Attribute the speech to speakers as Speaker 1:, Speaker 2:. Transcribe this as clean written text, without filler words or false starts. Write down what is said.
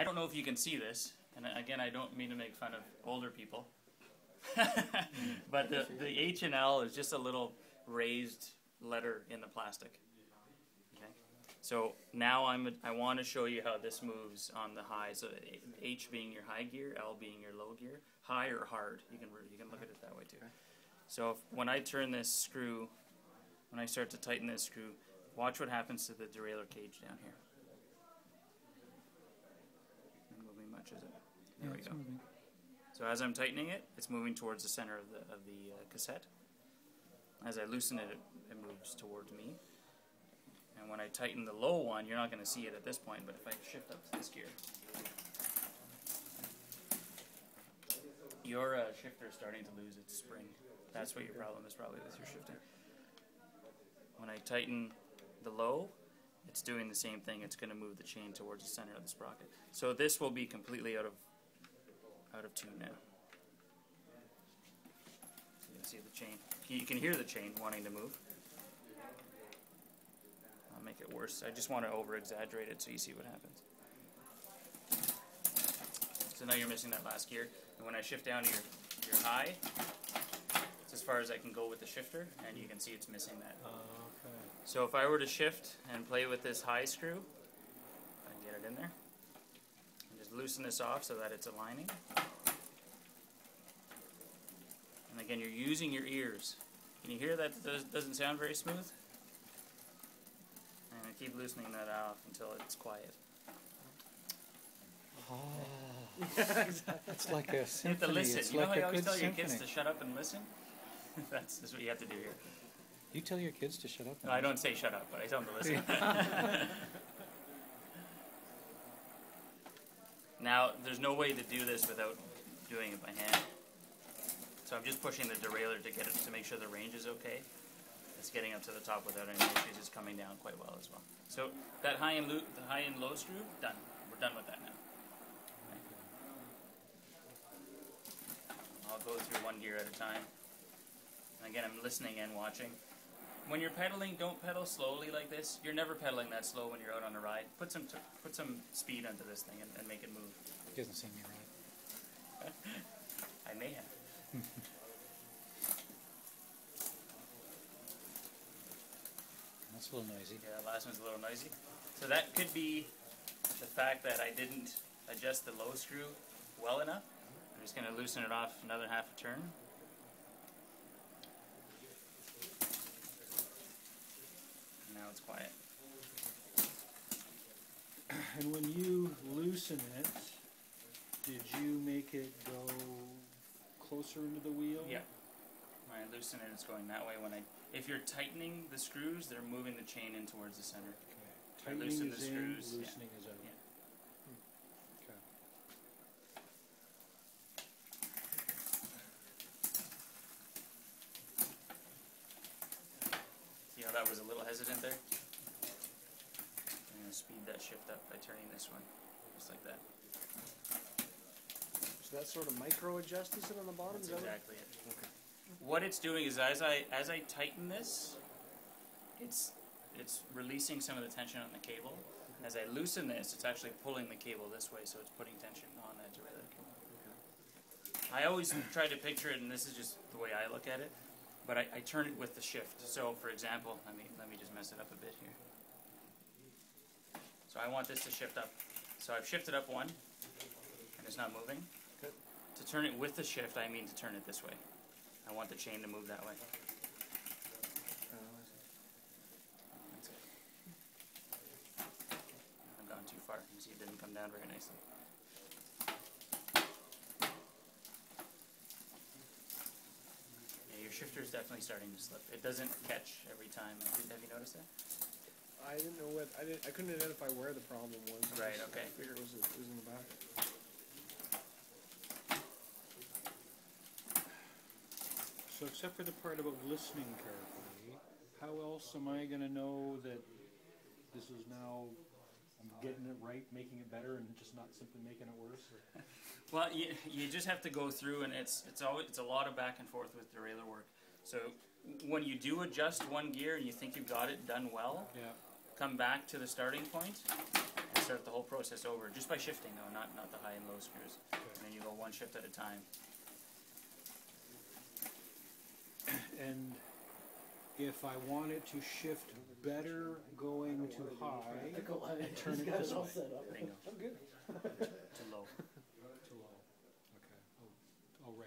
Speaker 1: don't know if you can see this, and again, I don't mean to make fun of older people, but the H and L is just a little raised letter in the plastic. Okay, so now I want to show you how this moves on the high. So H being your high gear, L being your low gear, high or hard. You can look at it that way too. So when I turn this screw, when I start to tighten this screw, watch what happens to the derailleur cage down here. Not moving much, is it? There we go. Moving. So as I'm tightening it, it's moving towards the center of the cassette. As I loosen it, it moves towards me. And when I tighten the low one, you're not going to see it at this point, but if I shift up to this gear, your shifter is starting to lose its spring. That's what your problem is probably with your shifting. When I tighten the low, it's doing the same thing. It's going to move the chain towards the center of the sprocket. So this will be completely out of tune now. You can see the chain. You can hear the chain wanting to move. I'll make it worse. I just want to over-exaggerate it so you see what happens. So now you're missing that last gear. And when I shift down to your high, it's as far as I can go with the shifter, and you can see it's missing that.
Speaker 2: Okay.
Speaker 1: So if I were to shift and play with this high screw, I can get it in there, and just loosen this off so that it's aligning. And again, you're using your ears. Can you hear that doesn't sound very smooth? And I keep loosening that off until it's quiet.
Speaker 2: Oh. Yeah, exactly. It's like a symphony.
Speaker 1: You have to listen.
Speaker 2: It's
Speaker 1: you know
Speaker 2: like
Speaker 1: how you always tell
Speaker 2: symphony.
Speaker 1: your kids to shut up and listen? That's what you have to do here.
Speaker 2: You tell your kids to shut up?
Speaker 1: No, I don't say shut up, but I tell them to listen. Now, there's no way to do this without doing it by hand. So I'm just pushing the derailleur to get it to make sure the range is okay. It's getting up to the top without any issues. It's coming down quite well as well. So that high and low screw, done. We're done with that now. Okay. I'll go through one gear at a time. And again, I'm listening and watching. When you're pedaling, don't pedal slowly like this. You're never pedaling that slow when you're out on a ride. Put some speed onto this thing and make it move.
Speaker 2: He doesn't see me right.
Speaker 1: I may have.
Speaker 2: That's a little noisy.
Speaker 1: Yeah, that last one's a little noisy. So that could be the fact that I didn't adjust the low screw well enough. I'm just going to loosen it off another half a turn. And now it's quiet.
Speaker 3: And when you loosen it, did you make it go closer into the wheel?
Speaker 1: Yeah. When I loosen it, it's going that way. If you're tightening the screws, they're moving the chain in towards the center.
Speaker 3: Okay.
Speaker 1: Tightening
Speaker 3: Tightening
Speaker 1: the
Speaker 3: is in,
Speaker 1: screws,
Speaker 3: loosening is out.
Speaker 1: Yeah.
Speaker 3: Okay.
Speaker 1: See how that was a little hesitant there? I'm going to speed that shift up by turning this one, just like that.
Speaker 4: So that sort of micro adjust, is it on the bottom?
Speaker 1: That's
Speaker 4: is that
Speaker 1: exactly it.
Speaker 4: Okay.
Speaker 1: What it's doing is as I tighten this, it's releasing some of the tension on the cable. As I loosen this, it's actually pulling the cable this way, so it's putting tension on that derailleur cable. I always try to picture it, and this is just the way I look at it, but I turn it with the shift. So, for example, let me just mess it up a bit here. So I want this to shift up. So I've shifted up one, and it's not moving.
Speaker 4: Good.
Speaker 1: To turn it with the shift, I mean to turn it this way. I want the chain to move that way. That's it. I've gone too far. You see it didn't come down very nicely. Yeah, your shifter is definitely starting to slip. It doesn't catch every time. Have you noticed that?
Speaker 4: I didn't know what I couldn't identify where the problem was.
Speaker 1: Right, okay.
Speaker 4: I figured it was in the back.
Speaker 3: So except for the part about listening carefully, how else am I going to know that this is now, I'm getting it right, making it better, and just not simply making it worse?
Speaker 1: Well, you just have to go through, and it's a lot of back and forth with derailleur work. So when you do adjust one gear and you think you've got it done well,
Speaker 3: Yeah.
Speaker 1: come back to the starting point and start the whole process over, just by shifting though, not the high and low screws. And then you go one shift at a time.
Speaker 3: And if I want it to shift better going to high, turn it this way.
Speaker 1: Bingo.
Speaker 4: I'm good.